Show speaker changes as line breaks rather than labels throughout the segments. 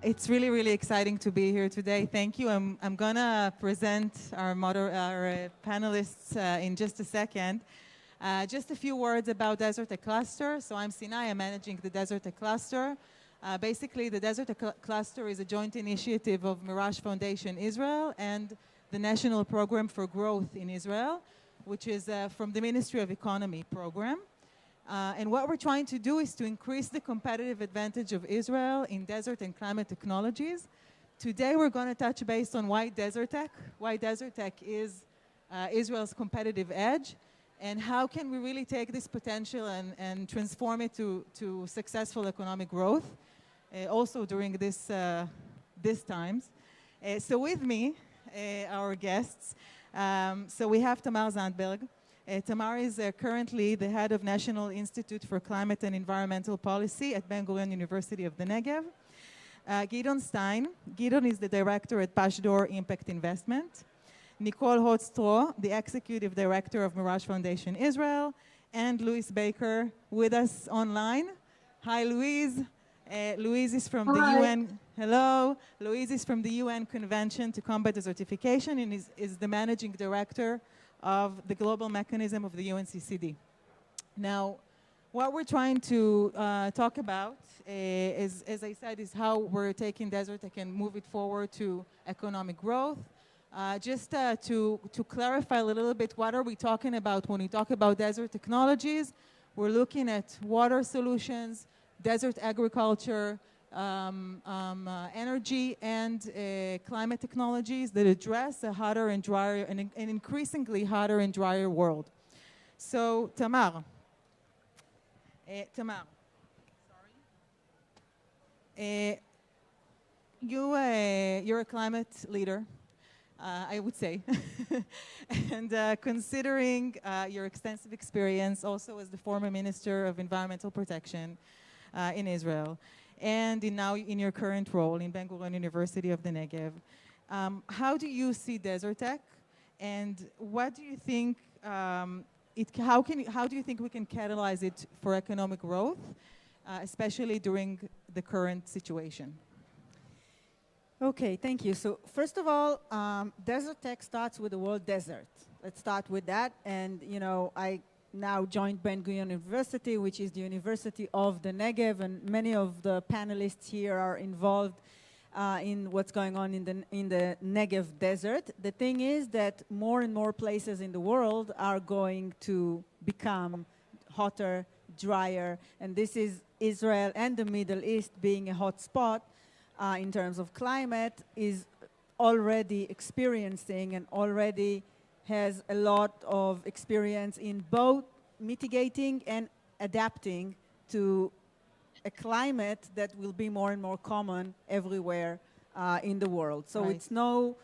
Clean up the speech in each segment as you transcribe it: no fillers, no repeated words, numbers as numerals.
It's really, really exciting to be here today. Thank you. I'm going to present our panelists in just a second. Just a few words about DeserTech Cluster. So I'm Sinai. I'm managing the DeserTech Cluster. Basically, the DeserTech Cluster is a joint initiative of Merage Foundation Israel and the National Program for Growth in Israel, which is from the Ministry of Economy program. And what we're trying to do is to increase the competitive advantage of Israel in desert and climate technologies. Today, we're going to touch base on why DeserTech is Israel's competitive edge, and how can we really take this potential and transform it to successful economic growth, also during these times. So with me, our guests, so we have Tamar Zandberg. Tamar is currently the head of National Institute for Climate and Environmental Policy at Gurion University of the Negev. Gideon Stein. Gideon is the director at Pashdor Impact Investment. Nicole Stroh, the executive director of Merage Foundation Israel. And Louise Baker with us online. Hi, Louise. Louise is from the UN. Hello. Louise is from the UN Convention to Combat Desertification and is the managing director of the global mechanism of the UNCCD. Now, what we're trying to talk about is, as I said, is how we're taking DeserTech and move it forward to economic growth. Just to clarify a little bit, what are we talking about when we talk about desert technologies? We're looking at water solutions, desert agriculture, energy and climate technologies that address a hotter and drier, an increasingly hotter and drier world. So, Tamar. You're a climate leader, I would say. And considering your extensive experience also as the former Minister of Environmental Protection in Israel, and now in your current role in Gurion University of the Negev, how do you see DeserTech, and what do you think? How do you think we can catalyze it for economic growth, especially during the current situation?
Okay, thank you. So first of all, DeserTech starts with the word desert. Let's start with that. And I now joined Gurion University, which is the University of the Negev, and many of the panelists here are involved in what's going on in the Negev desert. The thing is that more and more places in the world are going to become hotter, drier, and this is Israel and the Middle East being a hot spot in terms of climate is already experiencing and already has a lot of experience in both mitigating and adapting to a climate that will be more and more common everywhere in the world. So it's no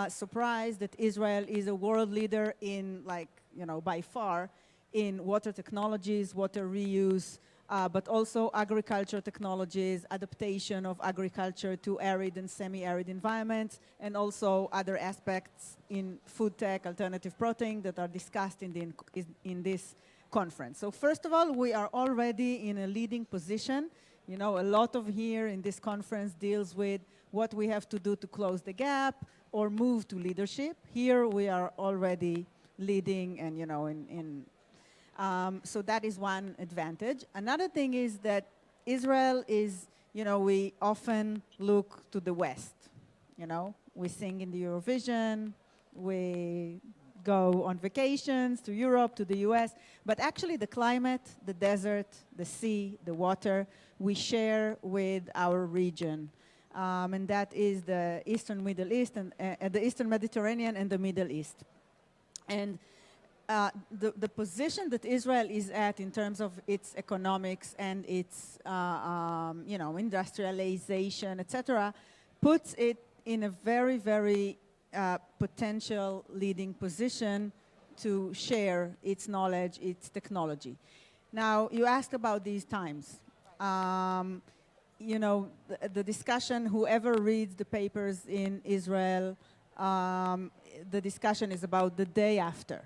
surprise that Israel is a world leader in, by far, in water technologies, water reuse, but also agriculture technologies, adaptation of agriculture to arid and semi-arid environments, and also other aspects in food tech, alternative protein that are discussed in this conference. So first of all, we are already in a leading position. A lot of here in this conference deals with what we have to do to close the gap or move to leadership. Here we are already leading and, so that is one advantage. Another thing is that Israel is, we often look to the West. We sing in the Eurovision, we go on vacations to Europe, to the US, but actually the climate, the desert, the sea, the water, we share with our region. And that is the Eastern Middle East and the Eastern Mediterranean and the Middle East. And the position that Israel is at in terms of its economics and its industrialization, etc., puts it in a very, very potential leading position to share its knowledge, its technology. Now, you asked about these times. The discussion, whoever reads the papers in Israel, the discussion is about the day after.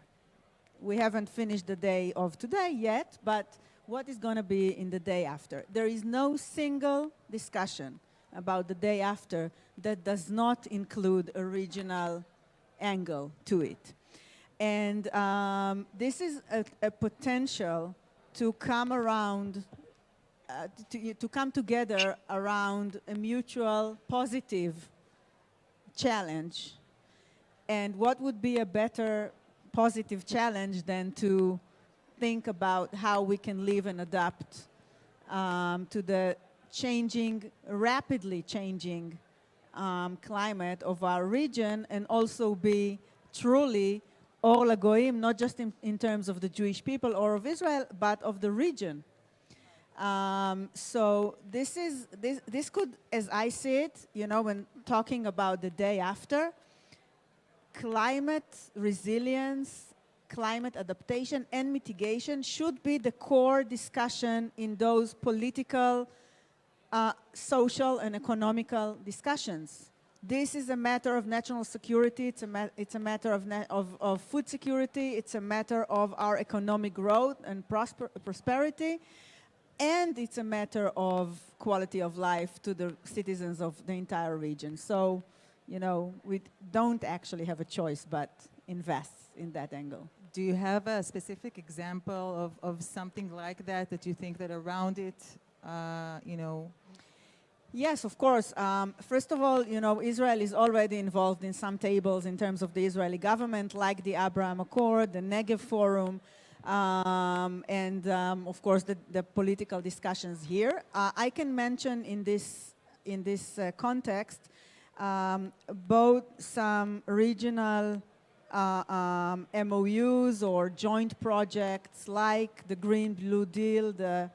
We haven't finished the day of today yet, but what is going to be in the day after? There is no single discussion about the day after that does not include a regional angle to it. And this is a potential to come around, to come together around a mutual positive challenge. And what would be a better positive challenge than to think about how we can live and adapt to the rapidly changing climate of our region, and also be truly Or Lagoim, not just in terms of the Jewish people or of Israel, but of the region. So this could, as I see it, you know, when talking about the day after, climate resilience, climate adaptation and mitigation should be the core discussion in those political, social and economical discussions. This is a matter of national security, it's a matter of food security, it's a matter of our economic growth and prosperity, and it's a matter of quality of life to the citizens of the entire region. So, you know, we don't actually have a choice but invest in that angle.
Do you have a specific example of something like that you think that around it, you know?
Yes, of course. First of all, you know, Israel is already involved in some tables in terms of the Israeli government, like the Abraham Accord, the Negev Forum, and of course the political discussions here. I can mention in this context both some regional MOUs or joint projects like the Green Blue Deal, the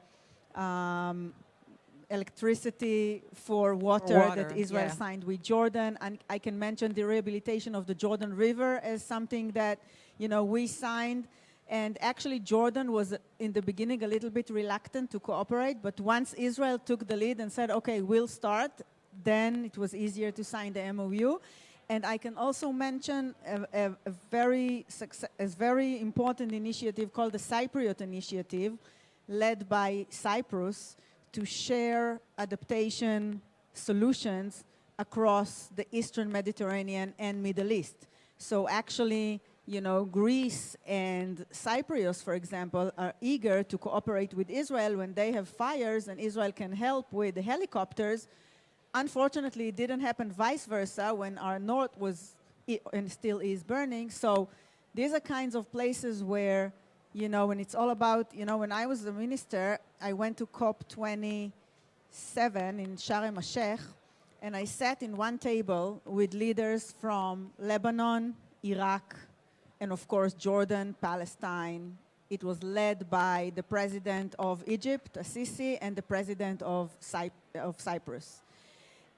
electricity for water that Israel signed with Jordan. And I can mention the rehabilitation of the Jordan River as something that, you know, we signed. And actually Jordan was in the beginning a little bit reluctant to cooperate, but once Israel took the lead and said, okay, we'll start, then it was easier to sign the MOU. And I can also mention a very important initiative called the Cypriot Initiative, led by Cyprus, to share adaptation solutions across the Eastern Mediterranean and Middle East. So actually, you know, Greece and Cyprus, for example, are eager to cooperate with Israel when they have fires and Israel can help with the helicopters. Unfortunately, it didn't happen vice versa when our north was and still is burning. So these are kinds of places where, you know, when it's all about, you know, when I was the minister, I went to COP27 in Sharm el-Sheikh, and I sat in one table with leaders from Lebanon, Iraq, and of course Jordan, Palestine. It was led by the president of Egypt, Sisi, and the president of Cyprus.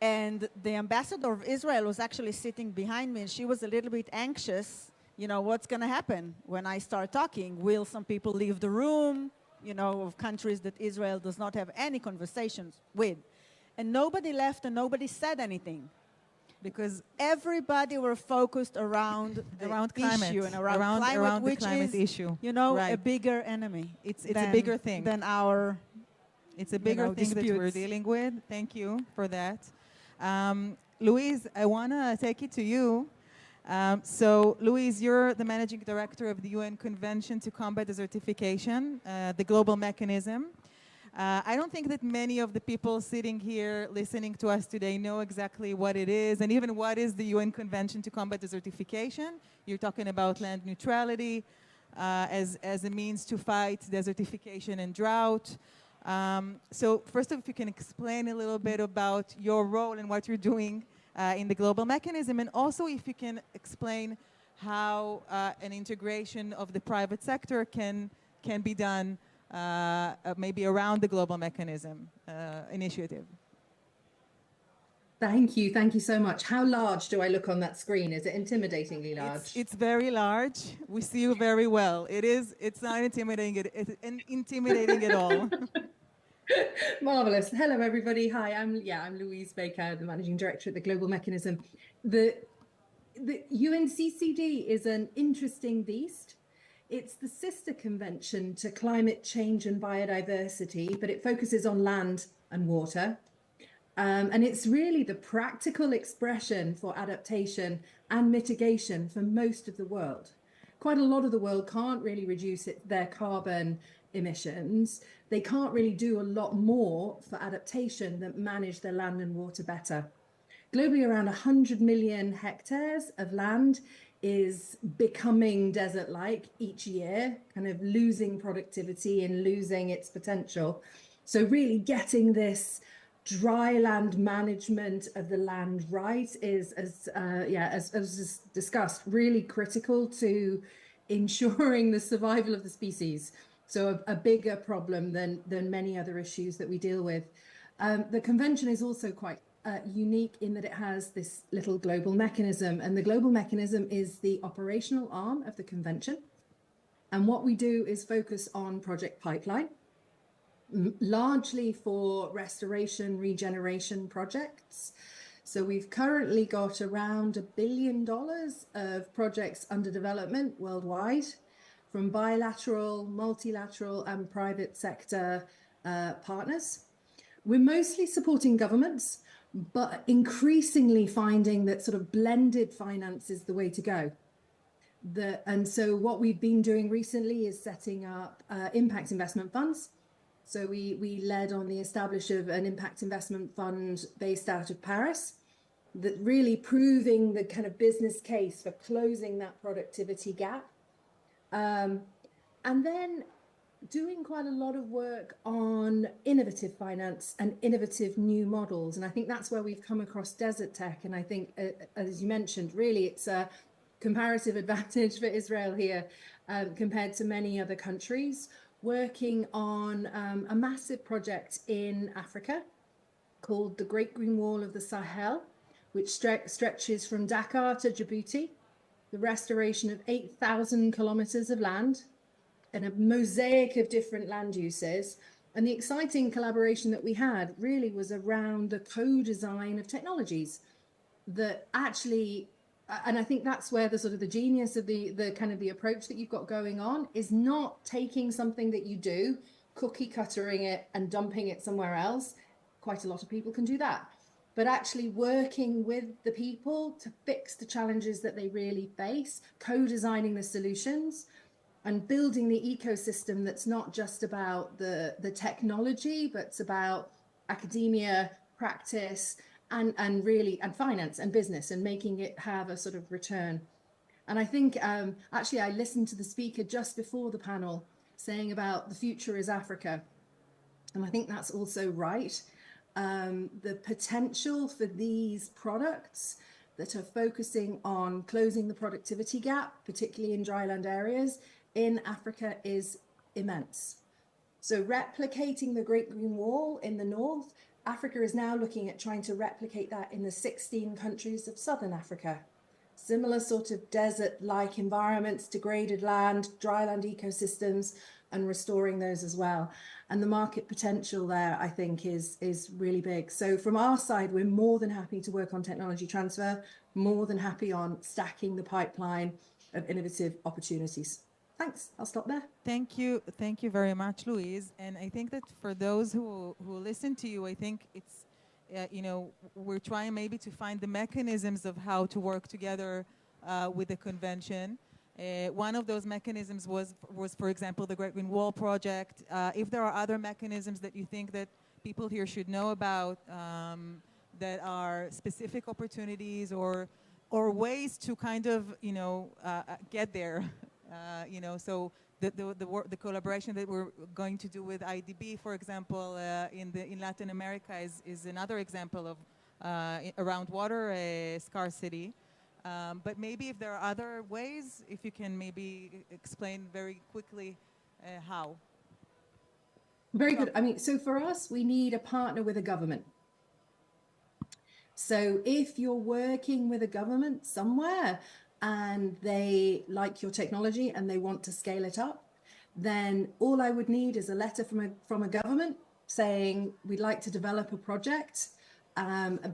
And the ambassador of Israel was actually sitting behind me, and she was a little bit anxious. You know, what's going to happen when I start talking? Will some people leave the room, you know, of countries that Israel does not have any conversations with? And nobody left and nobody said anything, because everybody were focused around
climate,
issue and around climate, which
climate
is,
issue.
you know, a bigger enemy.
It's a bigger thing
than our.
It's a bigger thing
disputes
that we're dealing with. Thank you for that. Louise, I want to take it to you. So, Louise, you're the managing director of the UN Convention to Combat Desertification, the global mechanism. I don't think that many of the people sitting here listening to us today know exactly what it is, and even what is the UN Convention to Combat Desertification. You're talking about land neutrality as a means to fight desertification and drought. So first of all, if you can explain a little bit about your role and what you're doing in the global mechanism, and also if you can explain how an integration of the private sector can be done maybe around the global mechanism initiative.
Thank you so much. How large do I look on that screen? Is it intimidatingly large?
It's very large. We see you very well. It's not intimidating, intimidating at all.
Marvelous. Hello, everybody. Hi, I'm Louise Baker, the Managing Director at the Global Mechanism. The UNCCD is an interesting beast. It's the sister convention to climate change and biodiversity, but it focuses on land and water. And it's really the practical expression for adaptation and mitigation for most of the world. Quite a lot of the world can't really reduce their carbon emissions. They can't really do a lot more for adaptation than manage their land and water better. Globally, around 100 million hectares of land is becoming desert-like each year, kind of losing productivity and losing its potential. So really getting this dry land management of the land right is, as discussed, really critical to ensuring the survival of the species. So a bigger problem than many other issues that we deal with. The convention is also quite unique in that it has this little global mechanism, and the global mechanism is the operational arm of the convention. And what we do is focus on project pipeline, largely for restoration, regeneration projects. So we've currently got around $1 billion of projects under development worldwide from bilateral, multilateral, and private sector partners. We're mostly supporting governments, but increasingly finding that sort of blended finance is the way to go. And so what we've been doing recently is setting up impact investment funds. So we led on the establishment of an impact investment fund based out of Paris, that really proving the kind of business case for closing that productivity gap. And then doing quite a lot of work on innovative finance and innovative new models. And I think that's where we've come across DeserTech. And I think, as you mentioned, really it's a comparative advantage for Israel here compared to many other countries, working on a massive project in Africa called the Great Green Wall of the Sahel, which stretches from Dakar to Djibouti, the restoration of 8,000 kilometers of land and a mosaic of different land uses. And the exciting collaboration that we had really was around the co-design of technologies that actually, and I think that's where the sort of the genius of the kind of the approach that you've got going on is not taking something that you do, cookie cuttering it and dumping it somewhere else. Quite a lot of people can do that, but actually working with the people to fix the challenges that they really face, co-designing the solutions and building the ecosystem that's not just about the technology, but it's about academia, practice, and really, and finance and business, and making it have a sort of return. And I think, actually, I listened to the speaker just before the panel saying about the future is Africa. And I think that's also right. The potential for these products that are focusing on closing the productivity gap, particularly in dryland areas in Africa, is immense. So replicating the Great Green Wall in the north, Africa is now looking at trying to replicate that in the 16 countries of Southern Africa. Similar sort of desert-like environments, degraded land, dryland ecosystems, and restoring those as well. And the market potential there, I think, is really big. So from our side, we're more than happy to work on technology transfer, more than happy on stacking the pipeline of innovative opportunities. Thanks. I'll stop there.
Thank you. Thank you very much, Louise. And I think that for those who listen to you, I think it's, we're trying maybe to find the mechanisms of how to work together with the convention. One of those mechanisms was, for example, the Great Green Wall project. If there are other mechanisms that you think that people here should know about that are specific opportunities or ways to kind of, get there. So the collaboration that we're going to do with IDB, for example, in Latin America is another example of around water scarcity. But maybe if there are other ways, if you can maybe explain very quickly how.
Very good. I mean, so for us, we need a partner with a government. So if you're working with a government somewhere, and they like your technology and they want to scale it up, then all I would need is a letter from a government saying we'd like to develop a project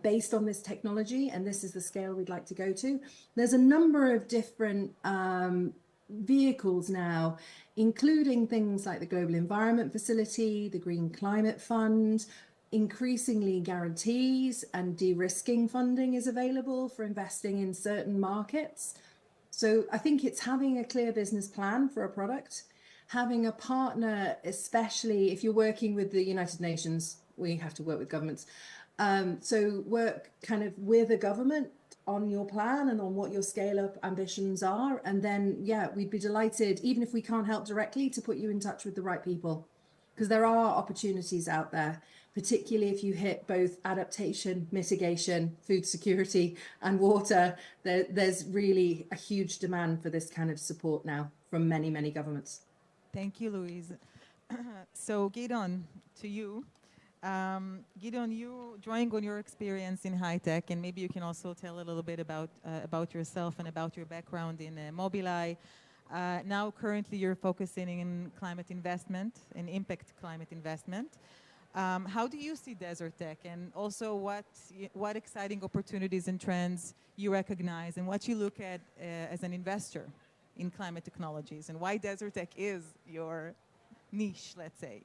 based on this technology, and this is the scale we'd like to go to. There's a number of different vehicles now, including things like the Global Environment Facility, the Green Climate Fund, increasingly guarantees and de-risking funding is available for investing in certain markets. So I think it's having a clear business plan for a product, having a partner, especially if you're working with the United Nations, we have to work with governments. So work kind of with a government on your plan and on what your scale up ambitions are. And then, yeah, we'd be delighted, even if we can't help directly, to put you in touch with the right people. Because there are opportunities out there, particularly if you hit both adaptation, mitigation, food security, and water. There's really a huge demand for this kind of support now from many, many governments.
Thank you, Louise. So, Gideon, to you. Gideon, you drawing on your experience in high tech, and maybe you can also tell a little bit about yourself and about your background in Mobileye. Now, currently, you're focusing in climate investment and impact climate investment. How do you see DeserTech, and also what exciting opportunities and trends you recognize, and what you look at as an investor in climate technologies, and why DeserTech is your niche, let's say?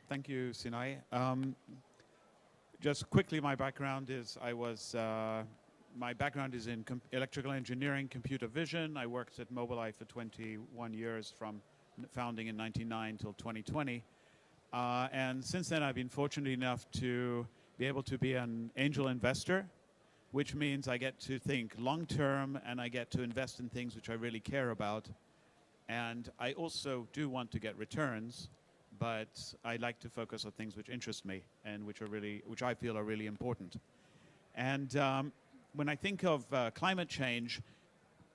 Thank you, Sinai. Just quickly, my background is my background is in electrical engineering, computer vision. I worked at Mobileye for 21 years, from founding in 1999 till 2020. And since then, I've been fortunate enough to be able to be an angel investor, which means I get to think long term and I get to invest in things which I really care about. And I also do want to get returns, but I like to focus on things which interest me and which I feel are really important. And when I think of climate change,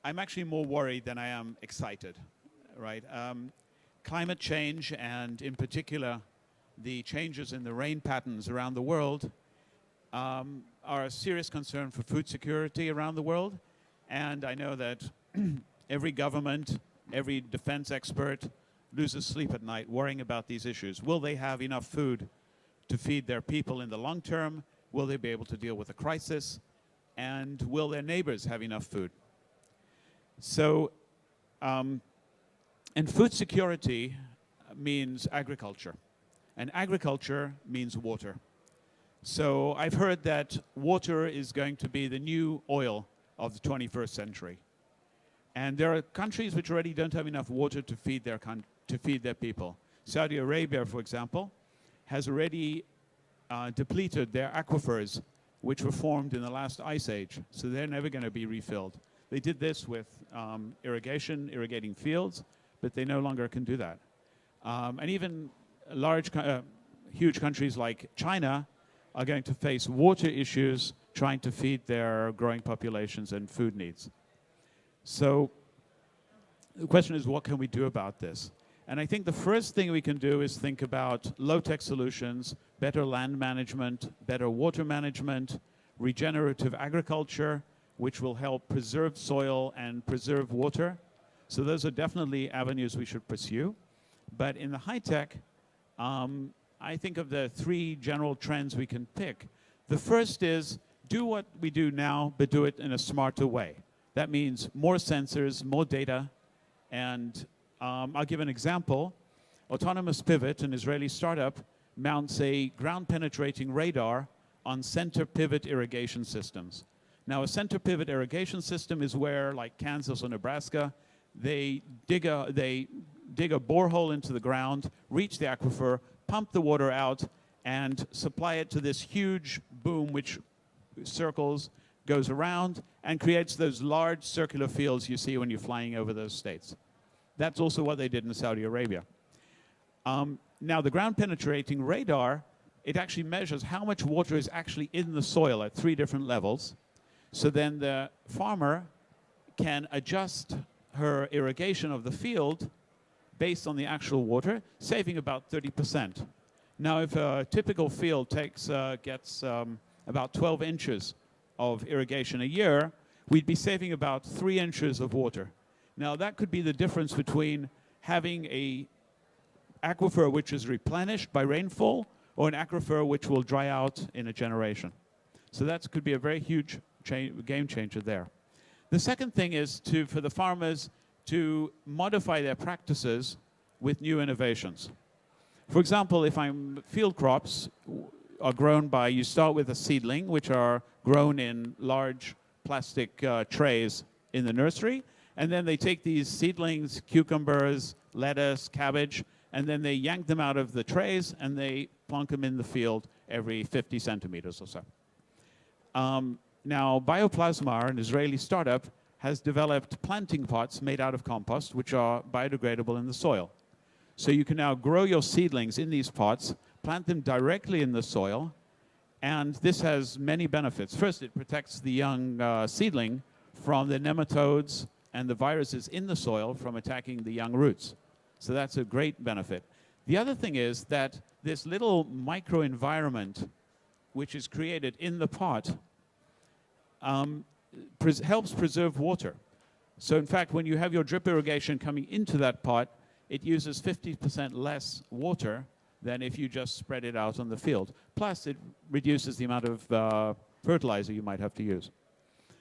I'm actually more worried than I am excited, right? Climate change, and in particular, the changes in the rain patterns around the world, are a serious concern for food security around the world. And I know that every government, every defense expert loses sleep at night worrying about these issues. Will they have enough food to feed their people in the long term? Will they be able to deal with the crisis? And will their neighbors have enough food? So, and food security means agriculture. And agriculture means water. So I've heard that water is going to be the new oil of the 21st century. And there are countries which already don't have enough water to feed their people. Saudi Arabia, for example, has already depleted their aquifers, which were formed in the last ice age. So they're never going to be refilled. They did this with irrigating fields, but they no longer can do that. And even huge countries like China are going to face water issues trying to feed their growing populations and food needs. So the question is, what can we do about this? And I think the first thing we can do is think about low-tech solutions, better land management, better water management, regenerative agriculture, which will help preserve soil and preserve water. So those are definitely avenues we should pursue. But in the high-tech, I think of the three general trends we can pick. The first is do what we do now, but do it in a smarter way. That means more sensors, more data, and I'll give an example. Autonomous Pivot, an Israeli startup, mounts a ground-penetrating radar on center pivot irrigation systems. Now, a center pivot irrigation system is where, like Kansas or Nebraska, they dig a borehole into the ground, reach the aquifer, pump the water out, and supply it to this huge boom which circles, goes around, and creates those large circular fields you see when you're flying over those states. That's also what they did in Saudi Arabia. Now, the ground-penetrating radar, it actually measures how much water is actually in the soil at 3 different levels. So then the farmer can adjust her irrigation of the field based on the actual water, saving about 30%. Now, if a typical field gets about 12 inches of irrigation a year, we'd be saving about 3 inches of water. Now, that could be the difference between having an aquifer which is replenished by rainfall or an aquifer which will dry out in a generation. So that could be a very huge game changer there. The second thing is for the farmers to modify their practices with new innovations. For example, if field crops are grown by, you start with a seedling, which are grown in large plastic trays in the nursery, and then they take these seedlings, cucumbers, lettuce, cabbage, and then they yank them out of the trays and they plunk them in the field every 50 centimeters or so. Now, Bioplasmar, an Israeli startup, has developed planting pots made out of compost, which are biodegradable in the soil. So you can now grow your seedlings in these pots, plant them directly in the soil, and this has many benefits. First, it protects the young seedling from the nematodes and the viruses in the soil from attacking the young roots. So that's a great benefit. The other thing is that this little microenvironment, which is created in the pot, helps preserve water. So in fact, when you have your drip irrigation coming into that pot, it uses 50% less water than if you just spread it out on the field. Plus, it reduces the amount of fertilizer you might have to use.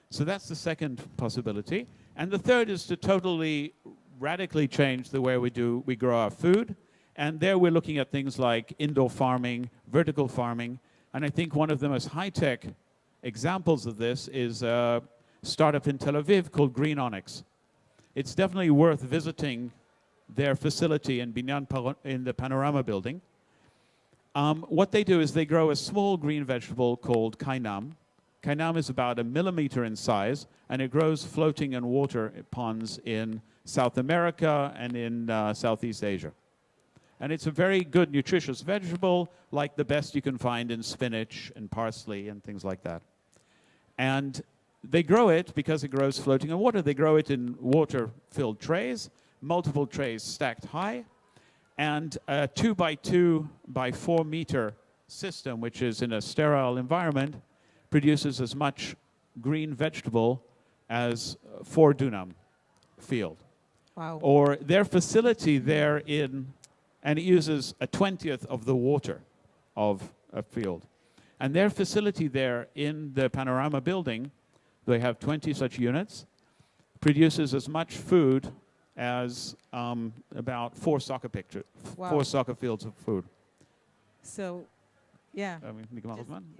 So that's the second possibility. And the third is to totally radically change the way we grow our food. And there we're looking at things like indoor farming, vertical farming. And I think one of the most high-tech examples of this is a startup in Tel Aviv called Green Onyx. It's definitely worth visiting their facility in the Panorama building. What they do is they grow a small green vegetable called kainam. Kainam is about 1 millimeter in size, and it grows floating in water ponds in South America and in Southeast Asia. And it's a very good, nutritious vegetable, like the best you can find in spinach and parsley and things like that. And they grow it because it grows floating in water. They grow it in water-filled trays, multiple trays stacked high, and a 2 by 2 by 4 meter system, which is in a sterile environment, produces as much green vegetable as 4 dunam field.
Wow.
Or their facility there and it uses a 20th of the water of a field. And their facility there in the Panorama building, they have 20 such units, produces as much food as about 4 soccer
Wow.
4 soccer fields of food.
So, yeah.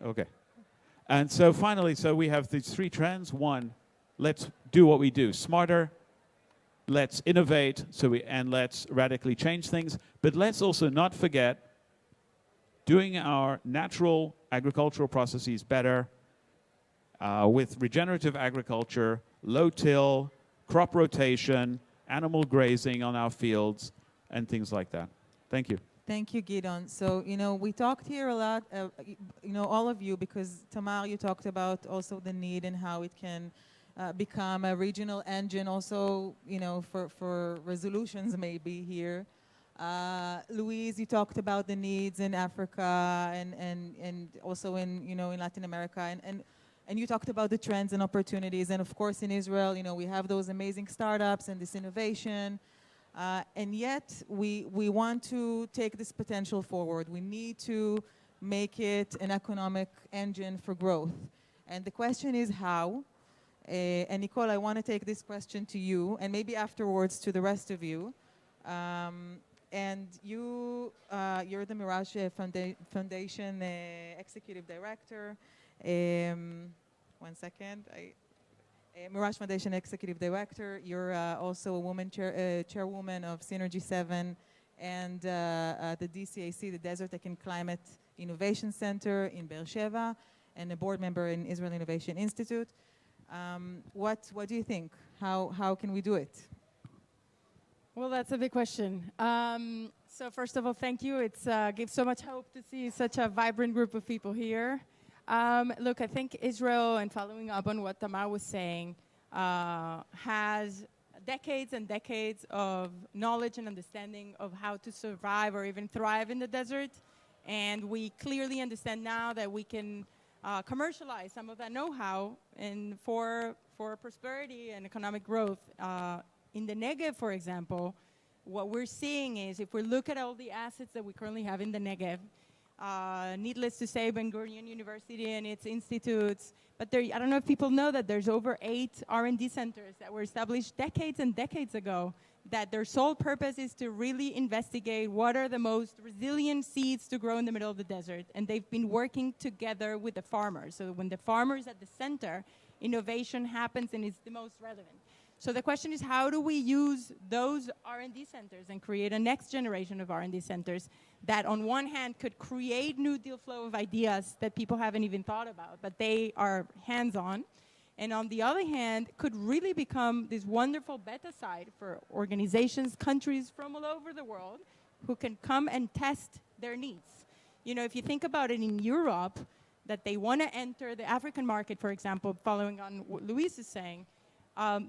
Okay. And so finally, so we have these 3 trends. One, let's do what we do smarter. Let's innovate, and let's radically change things. But let's also not forget doing our natural agricultural processes better with regenerative agriculture, low-till, crop rotation, animal grazing on our fields, and things like that. Thank you.
Thank you, Gideon. So, we talked here a lot, all of you, because Tamar, you talked about also the need and how it can become a regional engine also, for resolutions maybe here. Louise, you talked about the needs in Africa and also in Latin America. And you talked about the trends and opportunities. And of course, in Israel, we have those amazing startups and this innovation. And yet, we want to take this potential forward. We need to make it an economic engine for growth. And the question is how? And Nicole, I want to take this question to you, and maybe afterwards to the rest of you. And you're the Merage Foundation Executive Director. One second. Merage Foundation Executive Director. You're also a woman chairwoman of Synergy 7 and the DCAC, the DeserTech and Climate Innovation Center in Beersheba, and a board member in Israel Innovation Institute. What do you think? How can we do it?
Well, that's a big question. So first of all, thank you. It gives so much hope to see such a vibrant group of people here. Look, I think Israel, and following up on what Tamar was saying, has decades and decades of knowledge and understanding of how to survive or even thrive in the desert. And we clearly understand now that we can commercialize some of that know-how and for prosperity and economic growth. In the Negev, for example, what we're seeing is if we look at all the assets that we currently have in the Negev, needless to say, Gurion University and its institutes, but I don't know if people know that there's over 8 R&D centers that were established decades and decades ago that their sole purpose is to really investigate what are the most resilient seeds to grow in the middle of the desert. And they've been working together with the farmers. So when the farmer is at the center, innovation happens and is the most relevant. So the question is, how do we use those R&D centers and create a next generation of R&D centers that on one hand could create new deal flow of ideas that people haven't even thought about, but they are hands-on, and on the other hand, could really become this wonderful beta site for organizations, countries from all over the world who can come and test their needs. You know, if you think about it in Europe, that they want to enter the African market, for example, following on what Louise is saying,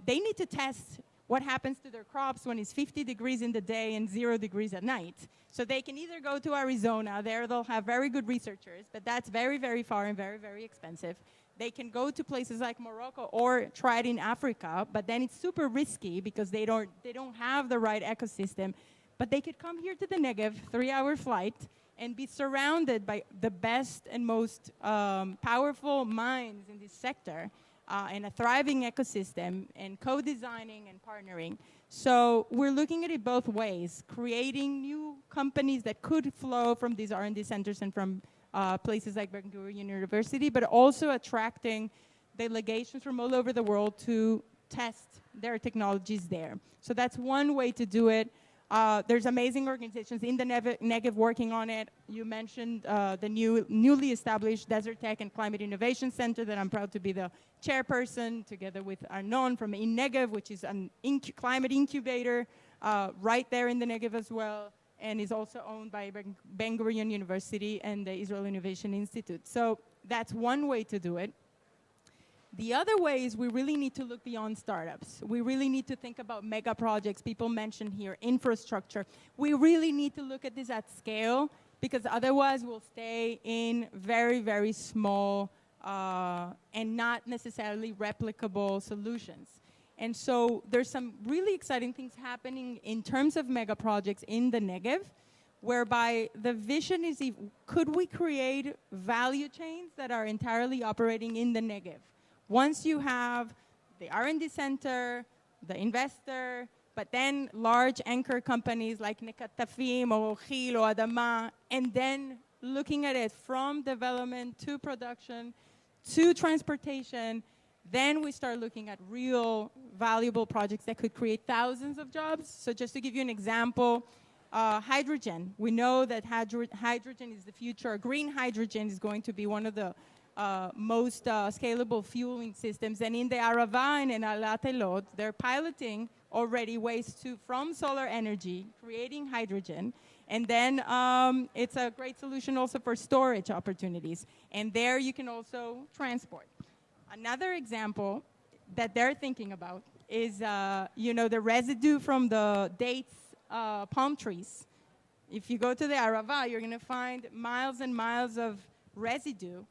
they need to test what happens to their crops when it's 50 degrees in the day and 0 degrees at night. So they can either go to Arizona, there they'll have very good researchers, but that's very, very far and very, very expensive. They can go to places like Morocco or try it in Africa, but then it's super risky because they don't have the right ecosystem. But they could come here to the Negev, 3-hour flight, and be surrounded by the best and most powerful minds in this sector, and a thriving ecosystem, and co-designing and partnering. So we're looking at it both ways, creating new companies that could flow from these R&D centers and from places like Gurion University, but also attracting delegations from all over the world to test their technologies there. So that's one way to do it. There's amazing organizations in the Negev working on it. You mentioned the newly established DeserTech and Climate Innovation Center that I'm proud to be the chairperson, together with Arnon from Negev, which is a climate incubator right there in the Negev as well, and is also owned by Ben Gurion University and the Israel Innovation Institute. So that's one way to do it. The other way is we really need to look beyond startups. We really need to think about mega projects. People mentioned here infrastructure. We really need to look at this at scale, because otherwise we'll stay in very, very small and not necessarily replicable solutions. And so there's some really exciting things happening in terms of mega projects in the Negev, whereby the vision is, could we create value chains that are entirely operating in the Negev? Once you have the R&D center, the investor, but then large anchor companies like Nekatafim or Chil or Adama, and then looking at it from development to production to transportation, then we start looking at real valuable projects that could create thousands of jobs. So just to give you an example, hydrogen. We know that hydrogen is the future. Green hydrogen is going to be one of the most scalable fueling systems. And in the Arava and in Alat Elot, they're piloting already ways from solar energy, creating hydrogen. And then it's a great solution also for storage opportunities. And there you can also transport. Another example that they're thinking about is, the residue from the dates, palm trees. If you go to the Arava, you're going to find miles and miles of residue.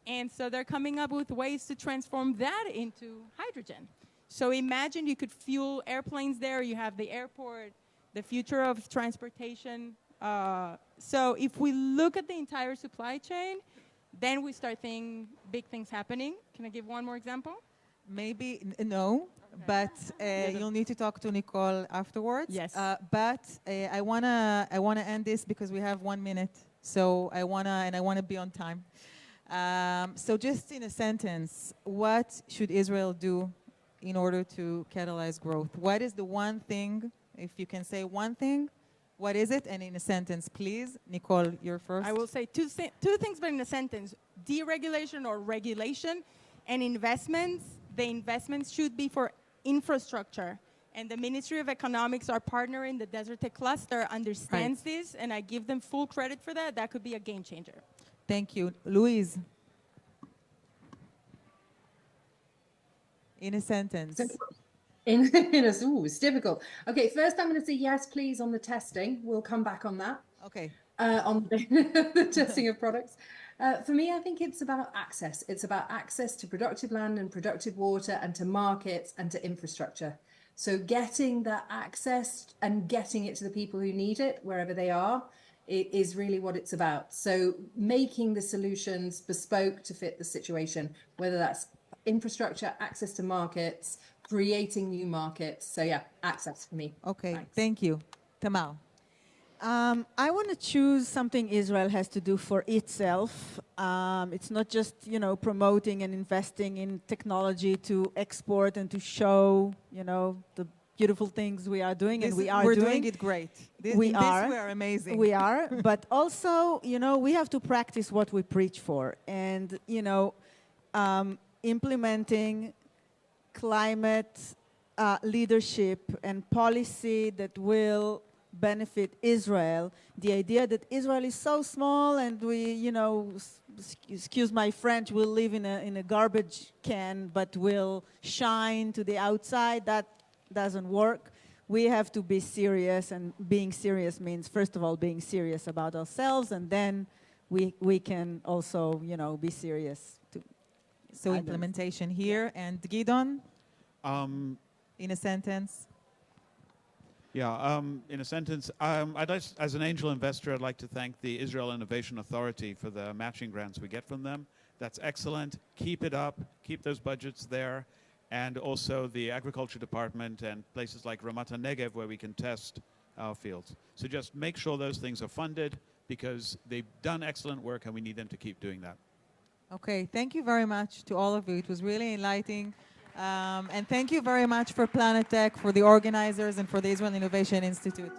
And so they're coming up with ways to transform that into hydrogen. So imagine you could fuel airplanes there. You have the airport, the future of transportation. So if we look at the entire supply chain, then we start seeing big things happening. Can I give one more example?
Maybe, no, okay. But you'll need to talk to Nicole afterwards.
Yes.
But I wanna end this because we have 1 minute. So I wanna be on time. So just in a sentence, what should Israel do in order to catalyze growth? What is the one thing, if you can say one thing, what is it? And in a sentence, please. Nicole, you're first.
I will say two things, but in a sentence. Deregulation or regulation and investments. The investments should be for infrastructure. And the Ministry of Economics, our partner in the DeserTech cluster, understands this, and I give them full credit for that. That could be a game changer.
Thank you. Louise. In a sentence.
It's difficult. Okay, first I'm going to say yes, please, on the testing. We'll come back on that.
Okay.
On the testing of products. For me, I think it's about access. It's about access to productive land and productive water and to markets and to infrastructure. So getting that access and getting it to the people who need it, wherever they are, it is really what it's about. So making the solutions bespoke to fit the situation, whether that's infrastructure, access to markets, creating new markets. So yeah, access for me.
Okay,
Thanks.
thank you. Tamar.
I want to choose something Israel has to do for itself. It's not just, promoting and investing in technology to export and to show, the beautiful things we are doing, and we are
we're
doing
it great.
We are.
We are amazing.
We are, but also, we have to practice what we preach for, and implementing climate leadership and policy that will benefit Israel. The idea that Israel is so small and we, excuse my French, will live in a garbage can, but will shine to the outside, that doesn't work. We have to be serious, and being serious means, first of all, being serious about ourselves, and then we can also, be serious.
So implementation here. And Gideon, in a sentence.
Yeah, in a sentence, as an angel investor, I'd like to thank the Israel Innovation Authority for the matching grants we get from them. That's excellent. Keep it up. Keep those budgets there. And also the Agriculture Department and places like Ramat HaNegev where we can test our fields. So just make sure those things are funded because they've done excellent work and we need them to keep doing that.
Okay, thank you very much to all of you. It was really enlightening. And thank you very much for PLANETech, for the organizers, and for the Israel Innovation Institute.